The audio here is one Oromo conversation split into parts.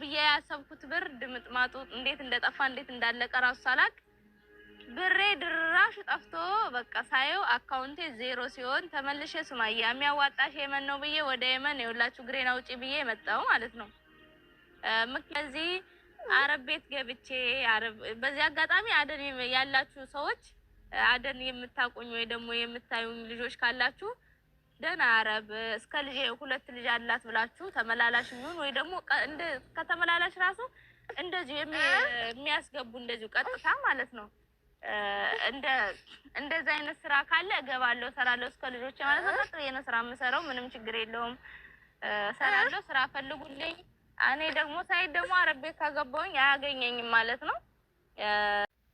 ብዬ ያሰብኩት ብር ድምጥማጡ እንዴት እንደጠፋ እንዴት እንዳለቀ ራሱ ሳላቅ ብሬ ድራሽ ጠፍቶ በቃ ሳየው አካውንቴ ዜሮ ሲሆን ተመልሼ ሱማያ የሚያዋጣሽ የመን ነው ብዬ ወደ የመን የውላችሁ ግሬን አውጪ ብዬ መጣው ማለት ነው። ምክንያቱም አረብ ቤት ገብቼ በዚህ አጋጣሚ አደን ያላችሁ ሰዎች አደን የምታቁኝ ወይ ደግሞ የምታዩኝ ልጆች ካላችሁ ደህና አረብ እስከ ልጅ 2 ልጅ አላት ብላችሁ ተመላላሽ ይሁን ወይ ደግሞ እንደ ከተመላላሽ ራሱ እንደዚህ የሚያስገቡ እንደዚህ ቀጥታ ማለት ነው። እንደዚህ አይነት ስራ ካለ እገባለሁ ሰራለሁ እስከ ልጆች ማለት ነው። ቀጥታ የነ ስራ የምሰራው ምንም ችግር የለውም። ሰራለሁ ስራ ፈልጉልኝ። እኔ ደግሞ ሳይድ ደግሞ አረብ ቤት ካገባሁኝ አያገኘኝም ማለት ነው።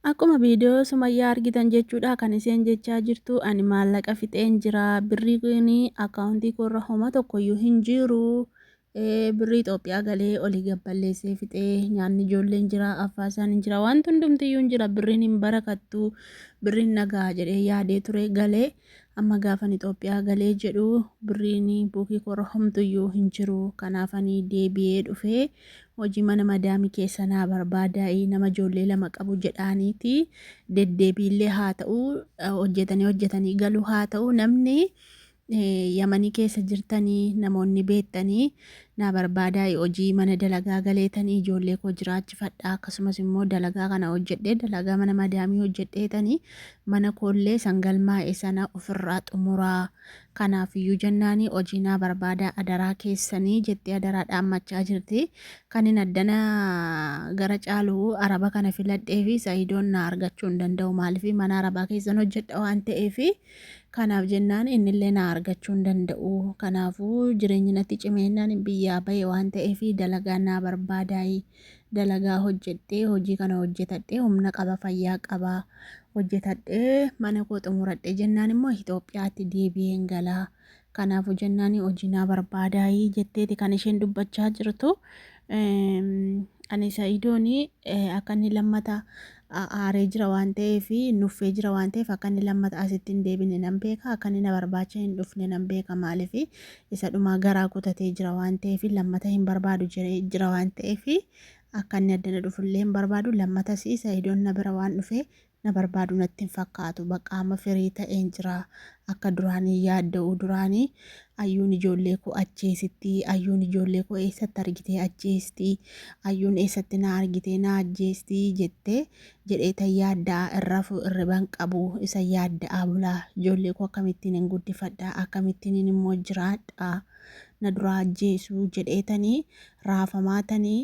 Akkuma viidiyoo Sumayyaa argitan jechuudha kan isheen jechaa jirtu ani maallaqa fixeen jira birrii kuni akkaawuntii koorra homa tokkoyyuu hin jiru birrii Itoophiyaa galee olii gabballeessee fixee nyaanni ijoolleen jira affaasaan hin jira wanti hundumtiyyuu hin jira birriin hin barakattu birriin nagaa jedhee yaadee ture galee amma gaafan Itoophiyaa galee jedhu birriin buukii koorra homtuyyuu hin jiru kanaafanii deebi'ee dhufee hojii mana madaamii keessa naa barbaadaa'i nama ijoollee 2 qabu jedhaaniiti deddeebiillee haa ta'u hojjetanii galuu haa ta'u namni yamanii keessa jirtanii namoonni beektanii naa barbaadaa hojii mana dalagaa galeetanii ijoollee koo jiraachifadhaa akkasumas immoo dalagaa kana hojjedhee dalagaa mana madaamii hojjedheetanii mana koollee sangalmaa'e sana ofirraa xumuraa kanaafiyyuu jennaanii hojii naa barbaadaa adaraa keessanii jettee adaraa dhaammachaa jirti kanin addana gara caaluu araba kana filadhee fi saayidoon na argachuu hin danda'u maaliif mana arabaa keessan hojjedha waan ta'eef kanaaf jennaan innillee na argachuu hin danda'u kanaafuu jireenyi natti cimeenyaan biyyaa bahe waan ta'eef dalagaa naa barbaadaa'i dalagaa hojjedhee hojii kana hojjetadhee humna qaba fayyaa qaba hojjetadhee mana koo xumuradhee jennaan immoo Itoophiyaatti deebi'een galaa kanaafuu jennaan hojii naa barbaadaa'i jetteeti kan isheen dubbachaa jirtu ani saayidoon akka inni lammata aaree jira waan ta'eef nuffee jira waan ta'eef akka inni lammata asitti hin deebine nan beeka akka inni na barbaacha hin dhufne nan beeka maaliif isa dhumaa garaa kutatee jira waan ta'eef lammata hin barbaadu jira waan ta'eef akka inni addana dhufullee hin barbaadu lammata saayidoon na bira waan dhufe na barbaadu natti hin fakkaatu bakka amma firii ta'een jira akka duraanii yaadda'u duraanii ayyuun ijoollee koo ajjeesitti ayyuun ijoollee koo eessatti argitee ajjeesti ayyuun eessatti na argitee na ajjeesti jedhee ta yaaddaa irriban qabu isa yaaddaa bulaa ijoollee koo akkamittiin hin guddifadhaa akkamittiin immoo jiraadhaa na duraa ajjeesuu jedheetanii raafamaatanii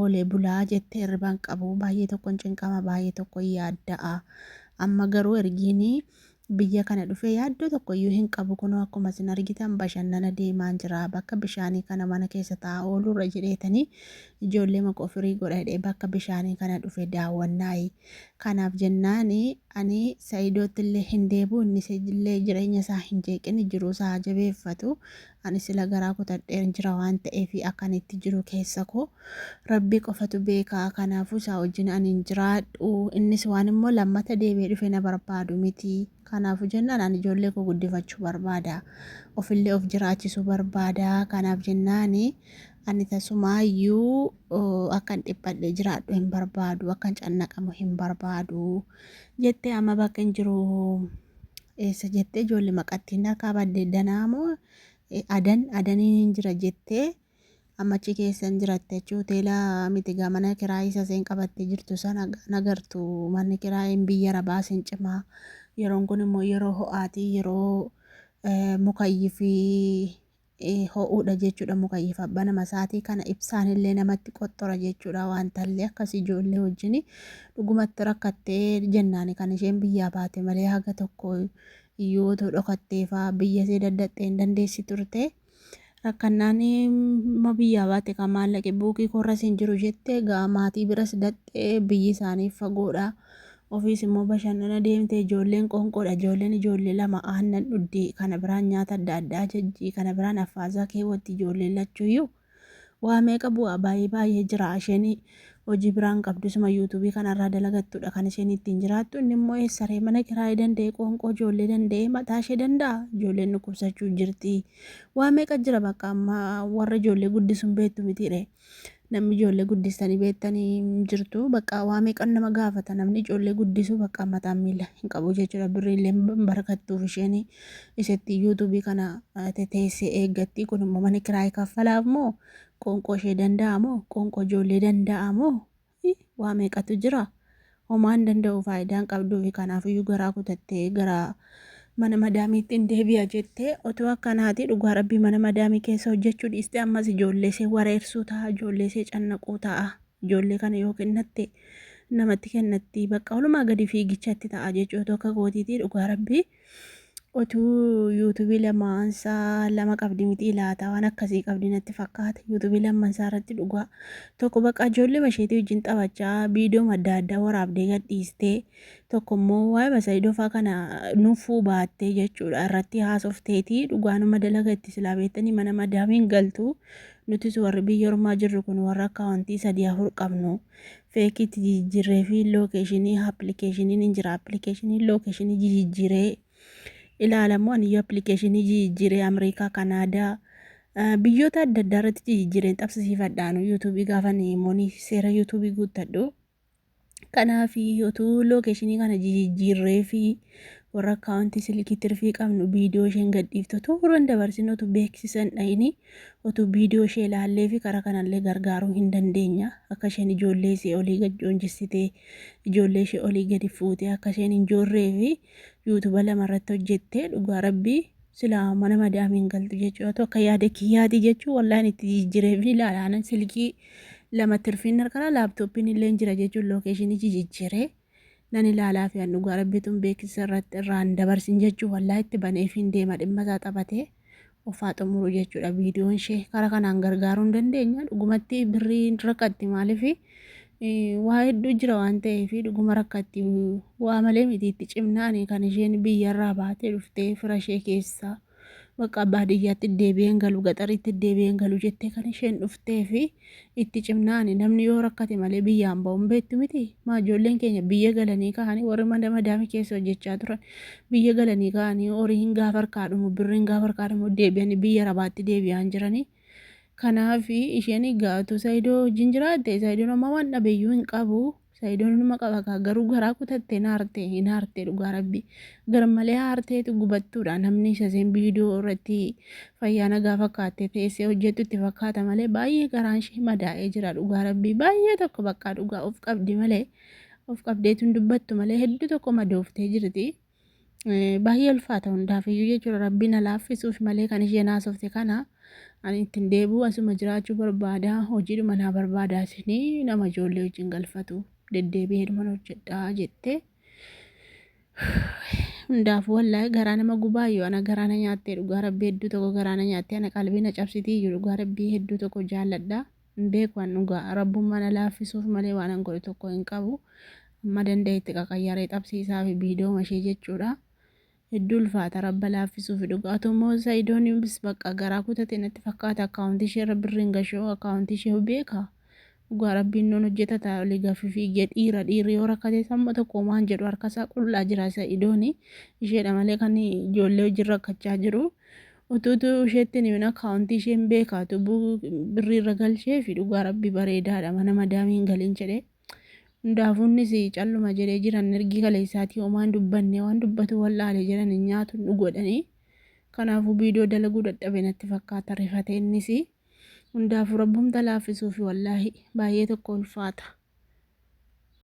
oolee bulaa jettee irriban qabu baay'ee tokkon cinqama baay'ee tokko yaaddaa amma garuu ergiinii biyya kana dhufee yaaddoo tokkoyyuu hin qabu kunoo akkuma isin argitan bashannana deemaan jira bakka bishaanii kana mana keessa taa'aa oolurra jedheetanii ijoollee maqoo firii godhadhee bakka bishaanii kana dhufe daawwannaa'i kanaaf jennaani ani saayidootti illee hin deebi'u innis illee jireenya isaa hin jeeqin jiruu isaa jabeeffatu ani sila garaa kutadheen jira waan ta'eef akkanitti jiru keessa koo rabbi qofatu beekaa kanaafuu isaa wajjin ani hin jiraadhu innis waan immoo lammata deebi'ee dhufe na barbaadu miti kanaafuu jennaan ani ijoollee koo guddifachuu barbaada ofillee of jiraachisuu barbaada kanaaf jennaani ani tasumaayyuu akkan dhiphadhee jiraadhu hin barbaadu akkan cannaqamu hin barbaadu jettee amma bakka hin jiru eessa jettee ijoollee maqattiin harkaa baddee danaamoo adaniin hin jira jettee ammachi keessan jiratte jechuun hoteela mitigaa mana kiraa isa seen qabattee jirtu sana nagartu manni kiraa hin biyya rabaa seen cimaa yeroon kun immoo yeroo ho'aatii yeroo mukayyifii ho'uudha jechuudha mukayyifa abbana masaatii kana ibsaan illee namatti qottora jechuudha waan tallee akkas ijoollee wajjin dhugumatti rakkattee jennaani kan isheen biyyaa baate malee haga tokko iyyuu dhokattee faa biyya see daddattee hin dandeessi turte rakkannaan ma biyyaa baate kan maallaqe buukii korra siin jiru jettee gaa maatii biras dattee biyyi isaaniif fagoodha ofiis immoo bashannana deemtee ijoolleen qoonqoodha ijoolleen ijoollee 2 aannan dhuddi kana biraan nyaata adda addaa jajjii kana biraan affaasaa keewwatti ijoolleen lachuuyyuu waa meeqa bu'aa baay'ee jira isheen hojii biraan qabdu suma yuutuubii kanarraa dalagattudha kan isheen ittiin jiraattu inni immoo eessaree mana kiraayii danda'e qoonqoo ijoollee danda'e mataa ishee danda'a ijoolleen dhukkubsachuu jirti waa meeqa jira bakka amma warra ijoollee guddisuun beektu mitiidhe namni ijoollee guddistanii beektanii jirtu bakka waa meeqa nama gaafata namni ijoollee guddisuu bakka mataan miila hin qabu jechuudha birriillee barakattuuf isheen isatti yuutuubii kana teessee eeggatti kun immoo mana kiraayii kaffalaaf moo qoonqoo ishee danda'a moo qoonqoo ijoollee danda'a moo waa meeqatu jira homaan danda'u faayidaan qabduufi kanaafiyyuu garaa kutattee gara mana madaamiitti hin deebi'a jettee otoo akkanaati dhugaa rabbii mana madaamii keessa hojjechuu dhiiste ammas ijoollee ishee wareersuu ta'a ijoollee ishee cannaquu ta'a ijoollee kana yoo kennatte namatti kennatti bakka walumaa gadi fiigichatti ta'a jechuu otoo akka gootiitii dhugaa rabbii otuu yuutuubii lama qabdi miti laata waan akkasii qabdi natti fakkaata yuutuubii lammansaa irratti dhugaa tokko bakka ijoollee masheetii wajjin taphachaa viidiyoo adda addaa waraabdee gadhiistee tokko immoo waa'ee Saayidoo fa'aa kana nuufuu baattee jechuudha irratti haasofteetii dhugaanuma dalagatti silaa beektanii mana madaamiin galtu nutis warri biyya ormaa jirru kun warra akkaawuntii 3-4 qabnu feekitti jijjiirree fi lookeeshinii appilikeeshiniin hin jira appilikeeshiniin lookeeshinii jijjiirree ilaalamu aniyyuu appilikeeshinii jijjiiree Ameerikaa Kanaadaa biyyoota adda addaa irratti jijjiireen xabsisiifadhaanu yuutuubii gaafa namoonni seera yuutuubii guuttadhu kanaaf utuu lookeeshinii kana jijjiirree fi warra akkaawuntii silkii tirfii qabnu viidiyoo isheen gadhiiftu tuuran dabarsin otuu beeksisan dhayini otuu viidiyoo ishee ilaallee fi karaa kanallee gargaaruu hin dandeenya akka isheen ijoollee ishee olii gajjoonjissitee ijoollee ishee olii gadi fuutee akka isheen hin joorree fi yuutuuba lamarratti hojjettee dhugaa rabbii silaa mana madaamiin galtu jechuudha akka yaada kiyyaati jechuu wallaan itti jijjiiree fi ilaalaanan silkii lama tirfiin harkara laaptooppiin illee jira jechuun lookeeshinii jijjiiree nan ilaalaa fi dhugaa rabbiituun beeksisa irratti irraan dabarsin jechuu wallaa itti baneef hin deema dhimma isaa taphatee ofaa xumuru jechuudha viidiyoon ishee karaa kanaan gargaaruu hin dandeenya dhugumatti birrii rakkatti maaliif waa hedduu jira waan ta'eef dhuguma rakkatti waa malee mitiitti cimnaani kan isheen biyyarraa baatee dhuftee fira ishee keessaa bakka baadiyyaatti deebi'een galu gaxaritti deebi'een galu jettee kan isheen dhuftee fi itti cimnaani namni yoo rakkate malee biyyaan ba'uun beektu miti maa ijoolleen keenya biyya galanii ka'anii warri madaamii keessa hojjechaa turan biyya galanii ka'anii horiin gaafa harkaa dhumu birriin gaafa harkaa dhumu deebi'anii biyya rabaatti deebi'aan jiranii kanaaf isheen gaatu Saayidoo wajjin jiraatte Saayidoon amma waan dhabeeyyuu hin qabu Saayidoon numa qaba garuu garaa kutattee hin haarte dhugaa rabbii gar malee haarteetu gubattuudha namni isa seen viidiyoo irratti fayyaana gaafa kaattee teessee hojjettu itti fakkaata malee baay'ee garaan ishee madaa'ee jira dhugaa rabbii baay'ee tokko bakka dhugaa of qabdi malee of qabdeetu hin dubbattu malee hedduu tokko madooftee jirti baay'ee ulfaata hundaafiyyuu jechuudha rabbiin alaaffisuuf malee kan isheen haasofte kana ani ittiin deebi'u asuma jiraachuu barbaada hojiidhuma naa barbaadaa isinii nama ijoollee wajjin galfatu deddeebi'ee mana hojjedhaa jettee hundaafuu wallaahi garaa nama gubaayyoo ana garaa na nyaattee dhugaa rabbii hedduu tokko garaa na nyaattee ana qalbii na cabsitii iyyuu dhugaa rabbii hedduu tokko jaalladha hin beeku an dhugaa rabbummaa na laaffisuuf malee waan an godhe tokko hin qabu amma danda'etti qaqayyaree xabsiisaa fi viidiyoo ishee jechuudha hedduu ulfaata rabba laaffisuuf dhugaa tummoo Saayidoon bis bakka garaa kutate natti fakkaata akkaawuntii ishee irra birriin gashoo akkaawuntii ishee beeka dhugaa rabbiin noon hojjetata olii gaaffii fiigee dhiirri yoo rakkate samma tokko waan jedhu harkasaa qullaa jira Saayidoon isheedha malee kan ijoollee wajjin rakkachaa jiru utuutu isheetti nimin akkaawuntii isheen beekaatu birrii irra galchee fi dhugaa rabbii bareedaadha mana madaamiin galiin jedhee hundaafuunis calluma jedhee jiran ergi kaleessaatii homaan dubbanne waan dubbatu wallaalee jedhan nyaatu dhugodhanii kanaafuu viidiyoo dalaguu dadhabe natti fakkaata rifateennis hundaafuu rabbumta laaffisuufi wallaahi baay'ee tokko ulfaata.